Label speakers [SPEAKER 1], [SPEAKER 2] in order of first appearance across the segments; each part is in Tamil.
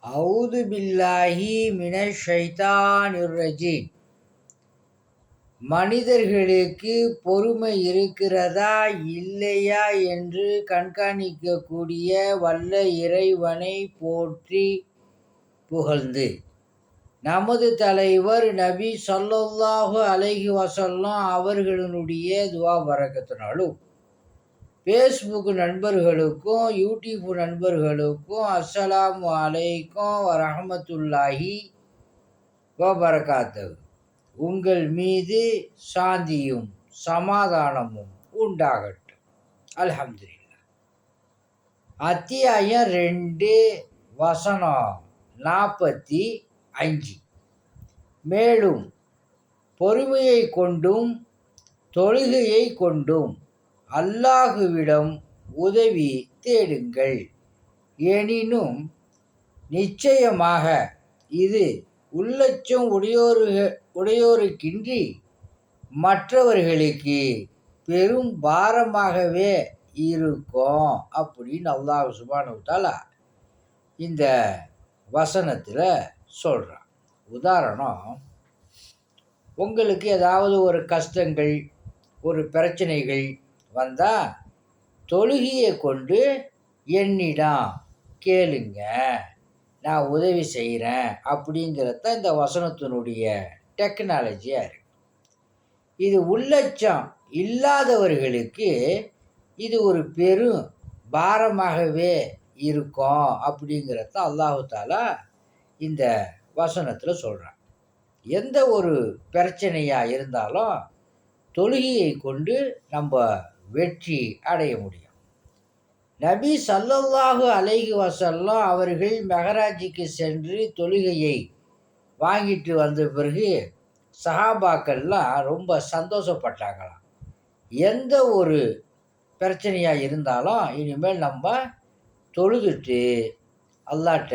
[SPEAKER 1] அவுது பில்லாஹி மினஷ் ஷைத்தானிர் ரஜீம். மனிதர்களுக்கு பொறுமை இருக்கிறதா இல்லையா என்று கண்காணிக்கக்கூடிய வல்ல இறைவனை போற்றி புகழ்ந்து, நமது தலைவர் நபி ஸல்லல்லாஹு அலைஹி வஸல்லம் அவர்களினுடைய துவா பரக்கத்தினாலும், ஃபேஸ்புக் நண்பர்களுக்கும் யூடியூப் நண்பர்களுக்கும் அஸ்ஸலாமு அலைக்கும் வரஹ்மத்துல்லாஹி வபரகாத்துஹு, உங்கள் மீது சாந்தியும் சமாதானமும் உண்டாகட்டும். அல்ஹம்துலில்லாஹ். அத்தியாயம் 2 வசனம் 45. மேலும் பொறுமையை கொண்டும் தொழுகையை கொண்டும் அல்லாஹுவிடம் உதவி தேடுங்கள். எனினும் நிச்சயமாக இது உள்ளச்சம் உடையோருக்கின்றி மற்றவர்களுக்கு பெரும் பாரமாகவே இருக்கும் அப்படின்னு அல்லாஹ் சுப்ஹானஹு வ தஆலா இந்த வசனத்தில் சொல்கிறான். உதாரணம், உங்களுக்கு ஏதாவது ஒரு கஷ்டங்கள், ஒரு பிரச்சனைகள் வந்தால் தொழுகையை கொண்டு என்னிடம் கேளுங்க, நான் உதவி செய்கிறேன் அப்படிங்கிறது தான் இந்த வசனத்தினுடைய டெக்னாலஜியாக இருக்குது. இது உள்ளச்சம் இல்லாதவர்களுக்கு இது ஒரு பெரும் பாரமாகவே இருக்கும் அப்படிங்கிறத அல்லாஹு தாலா இந்த வசனத்தில் சொல்கிறான். எந்த ஒரு பிரச்சனையாக இருந்தாலும் தொழுகையை கொண்டு நம்ம வெற்றி அடைய முடியும். நபி ஸல்லல்லாஹு அலைஹி வஸல்லம் அவர்கள் மெஹராஜுக்கு சென்று தொழுகையை வாங்கிட்டு வந்த பிறகு சஹாபாக்கள்லாம் ரொம்ப சந்தோஷப்பட்டாங்களாம். எந்த ஒரு பிரச்சனையாக இருந்தாலும் இனிமேல் நம்ம தொழுதுட்டு அல்லாட்ட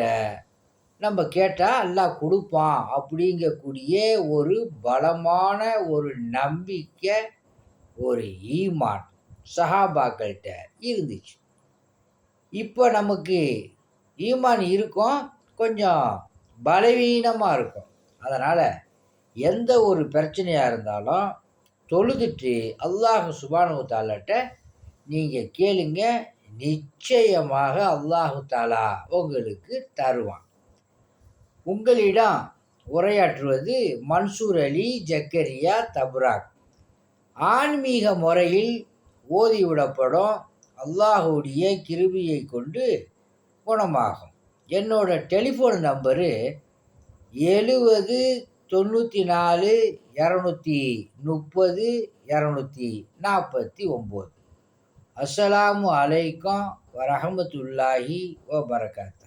[SPEAKER 1] நம்ம கேட்டால் அல்லாஹ் கொடுப்பான் அப்படிங்கக்கூடிய ஒரு பலமான ஒரு நம்பிக்கை, ஒரு ஈமான் சஹாபாக்கள்கிட்ட இருந்துச்சு. இப்போ நமக்கு ஈமான் இருக்கும், கொஞ்சம் பலவீனமாக இருக்கும். அதனால் எந்த ஒரு பிரச்சனையாக இருந்தாலும் தொழுதுட்டு அல்லாஹ் சுப்ஹானஹு வ தஆலாட்ட நீங்கள் கேளுங்க, நிச்சயமாக அல்லாஹு தாலா உங்களுக்கு தருவான். உங்களிடம் உரையாற்றுவது மன்சூர் அலி ஜக்கரியா தப்ராக். ஆன்மீக முறையில் ஓதிவிடப்படும் அல்லாஹுடைய கிருபையை கொண்டு குணமாகும். என்னோட டெலிஃபோன் நம்பரு 70 94 230 249. அஸ்ஸலாமு அலைக்கும் வரஹ்மத்துல்லாஹி வபரகாத்துஹு.